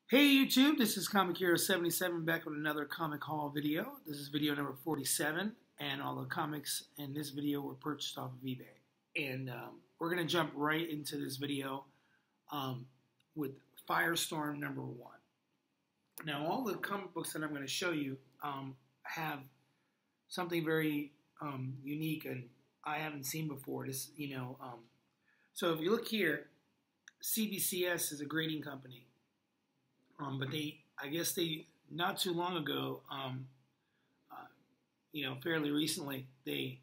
Hey YouTube, this is Comic Hero 77 back with another comic haul video. This is video number 47, and all the comics in this video were purchased off of eBay. And we're going to jump right into this video with Firestorm number 1. Now, all the comic books that I'm going to show you have something very unique and I haven't seen before. So if you look here, CBCS is a grading company. But I guess not too long ago, fairly recently, they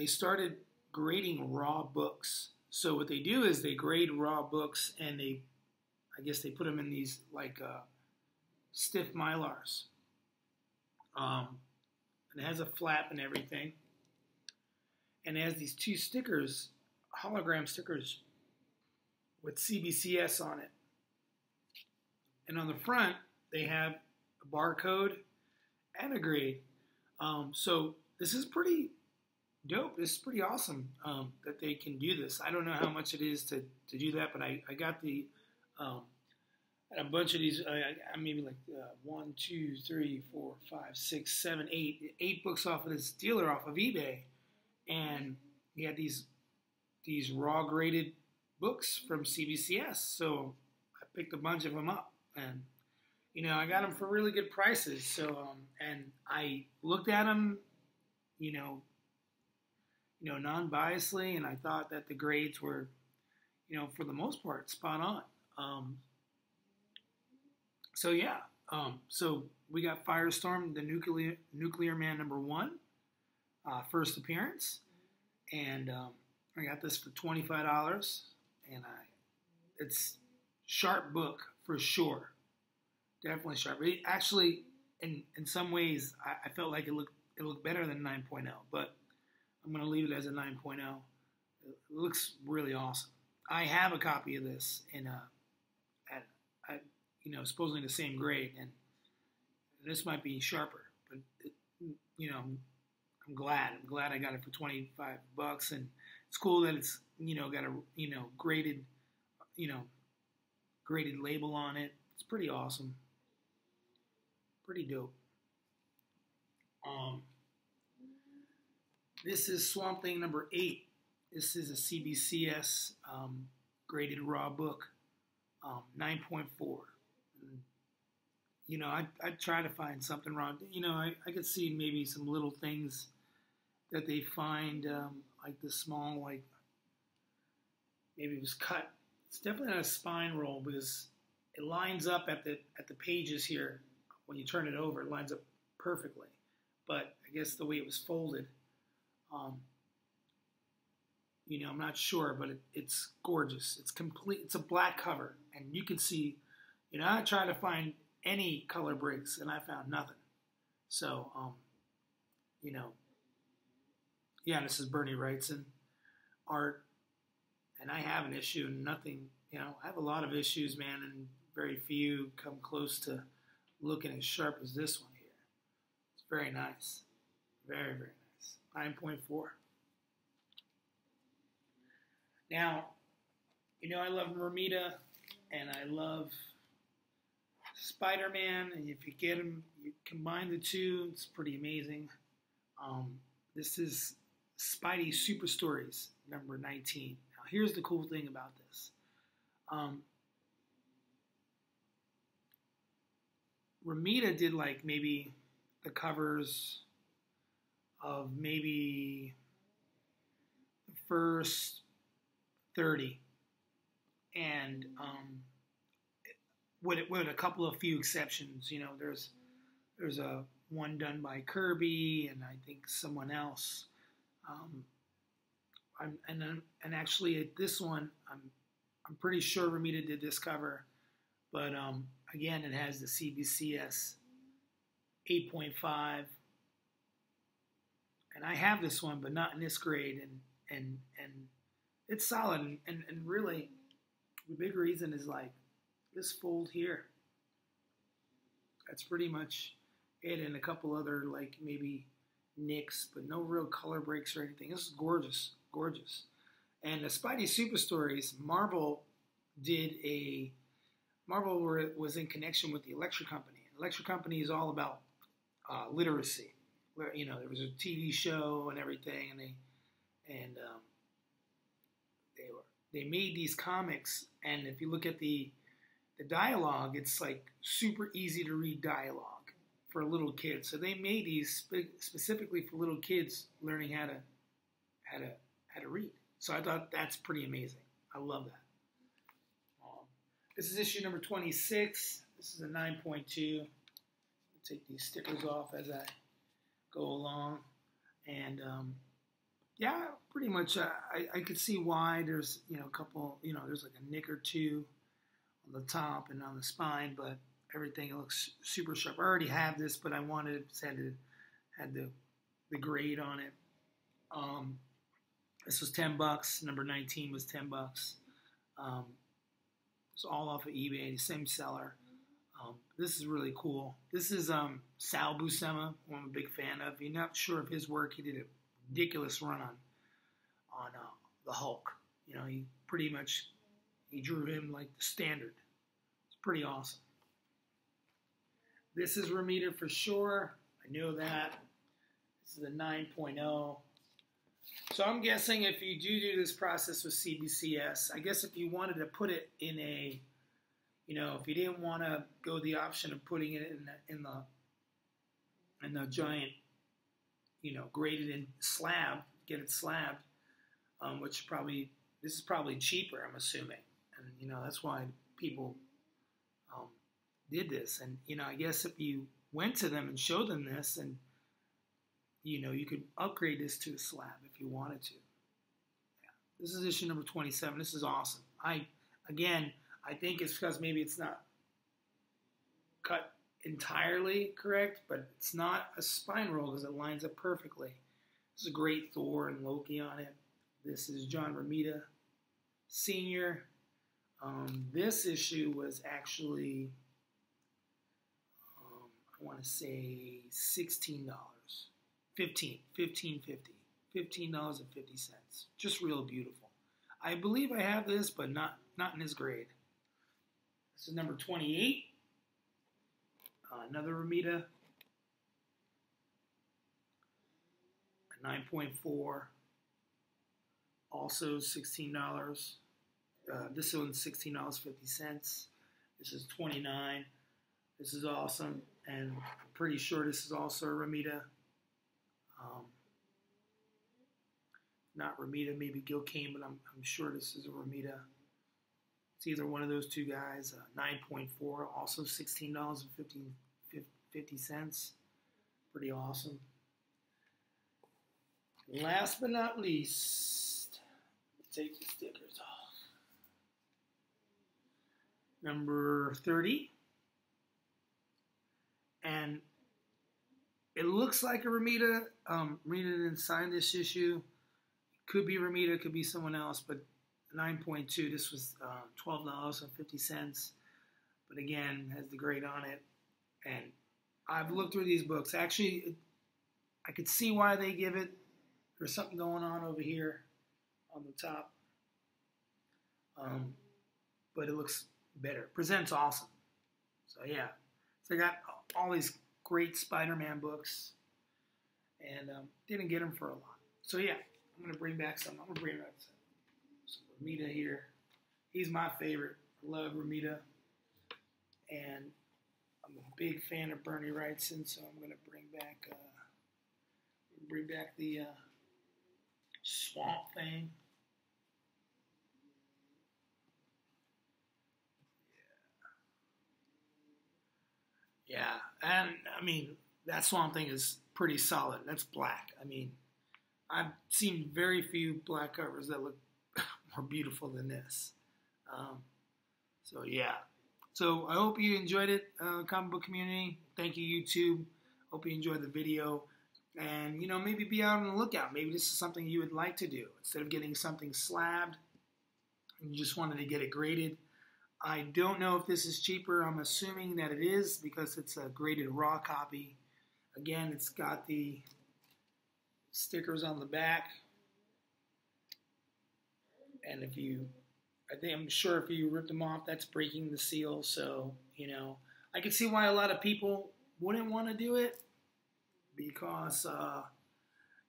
started grading raw books. So what they do is they grade raw books and I guess they put them in these like stiff Mylars. And it has a flap and everything. And it has these two stickers, hologram stickers with CBCS on it. And on the front, they have a barcode and a grade. So this is pretty dope. This is pretty awesome that they can do this. I don't know how much it is to do that, but I got a bunch of these, maybe like 1, 2, 3, 4, 5, 6, 7, 8 books off of this dealer off of eBay. And he had these raw graded books from CBCS. So I picked a bunch of them up. And, I got them for really good prices. So, and I looked at them, non-biasedly, and I thought that the grades were, for the most part, spot on. So yeah, so we got Firestorm, the Nuclear Man number 1, first appearance, and I got this for $25, and it's sharp book. For sure. Definitely sharp. It actually, in some ways, I felt like it looked better than 9.0, but I'm going to leave it as a 9.0. It looks really awesome. I have a copy of this in at supposedly the same grade, and this might be sharper, but I'm glad. I'm glad I got it for $25, and it's cool that it's got a graded label on it. It's pretty awesome. Pretty dope. This is Swamp Thing number 8. This is a CBCS graded raw book, 9.4. I try to find something wrong. I could see maybe some little things that they find, like the small, like maybe it was cut. It's definitely not a spine roll because it lines up at the pages here. When you turn it over, it lines up perfectly. But I guess the way it was folded, I'm not sure, but it's gorgeous. It's complete. It's a black cover, and you can see. I tried to find any color breaks, and I found nothing. So, yeah, this is Bernie Wrightson art. And I have an issue, and nothing, I have a lot of issues, man, and very few come close to looking as sharp as this one here. It's very nice. Very, very nice. 9.4. Now, I love Romita, and I love Spider-Man, and if you get them, you combine the two, it's pretty amazing. This is Spidey Super Stories, number 19. Here's the cool thing about this. Romita did like maybe the covers of maybe the first 30. And with a couple of few exceptions, there's a one done by Kirby and I think someone else. And actually at this one, I'm pretty sure Romita did this cover, but again, it has the CBCS 8.5, and I have this one, but not in this grade, and it's solid, and really, the big reason is like this fold here. That's pretty much it, and a couple other like maybe nicks, but no real color breaks or anything. This is gorgeous. Gorgeous. And the Spidey Super Stories, Marvel did a Marvel was in connection with the Electric Company. Electric Company is all about literacy. Where there was a TV show and everything, and they made these comics. And if you look at the dialogue, it's like super easy to read dialogue for little kids. So they made these specifically for little kids learning how to read. So I thought that's pretty amazing. I love that. This is issue number 26. This is a 9.2. I'll take these stickers off as I go along. And yeah, pretty much I could see why there's a couple, there's like a nick or two on the top and on the spine, but everything looks super sharp. I already have this, but I wanted it had the grade on it. This was $10. Number 19 was $10. It's all off of eBay, the same seller. This is really cool. This is Sal Buscema, who I'm a big fan of. If you're not sure of his work, he did a ridiculous run on the Hulk. He pretty much drew him like the standard. It's pretty awesome. This is Romita for sure. I know that. This is a 9.0. So I'm guessing if you do this process with CBCS, I guess if you wanted to put it in a, if you didn't want to go the option of putting it in the giant, graded in slab, get it slabbed, which this is probably cheaper, I'm assuming, and that's why people did this. And I guess if you went to them and showed them this, and you could upgrade this to a slab if you wanted to. Yeah. This is issue number 27. This is awesome. I think it's because maybe it's not cut entirely correct, but it's not a spine roll because it lines up perfectly. This is a great Thor and Loki on it. This is John Romita Sr. This issue was actually, I want to say $16. $15.50. Just real beautiful. I believe I have this, but not in this grade. This is number 28. Another Romita. A 9.4. Also $16. This one's $16.50. This is 29. This is awesome, and I'm pretty sure this is also a Romita. Not Romita, maybe Gil Kane, but I'm sure this is a Romita. It's either one of those two guys. 9.4, also $16.50. Pretty awesome. Last but not least, take the stickers off. Number 30. And it looks like a Romita. Reading it inside this issue. Could be Romita, could be someone else, but 9.2, this was $12.50. But again, has the grade on it. And I've looked through these books. Actually, I could see why they give it. There's something going on over here on the top. But it looks better. Presents awesome. So yeah. So I got all these great Spider-Man books. And didn't get them for a lot. So yeah. I'm going to bring back some. I'm going to bring back some Romita here. He's my favorite. I love Romita. And I'm a big fan of Bernie Wrightson, so I'm going to bring back the Swamp Thing. Yeah. And, I mean, that Swamp Thing is pretty solid. That's black. I mean, I've seen very few black covers that look more beautiful than this. So yeah. So I hope you enjoyed it, comic book community. Thank you, YouTube. Hope you enjoyed the video. And, maybe be out on the lookout. Maybe this is something you would like to do. Instead of getting something slabbed, and you just wanted to get it graded. I don't know if this is cheaper. I'm assuming that it is because it's a graded raw copy. Again, it's got the stickers on the back, and if you I'm sure if you rip them off, that's breaking the seal. So, I can see why a lot of people wouldn't want to do it because,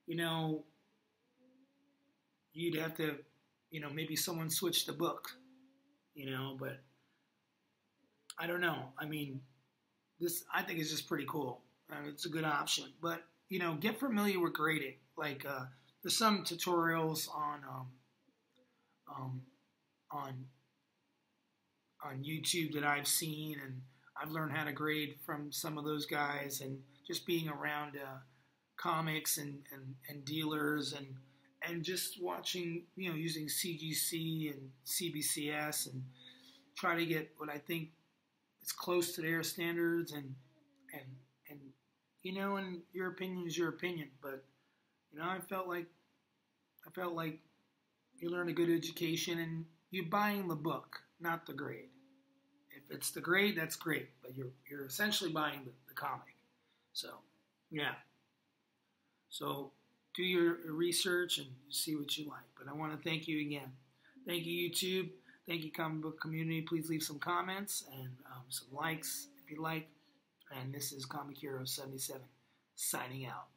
you know, you'd have to, maybe someone switch the book, but I don't know. I mean, I think it's just pretty cool. It's a good option, but get familiar with grading. Like there's some tutorials um, on on YouTube that I've seen, and I've learned how to grade from some of those guys, and just being around comics and dealers and just watching, using CGC and CBCS and try to get what I think is close to their standards and and and your opinion is your opinion, but I felt like you learn a good education and you're buying the book, not the grade. If it's the grade, that's great, but you're essentially buying the comic. So yeah. So do your research and see what you like. But I want to thank you again. Thank you, YouTube. Thank you, comic book community. Please leave some comments and some likes if you like. And this is Comic Hero 77 signing out.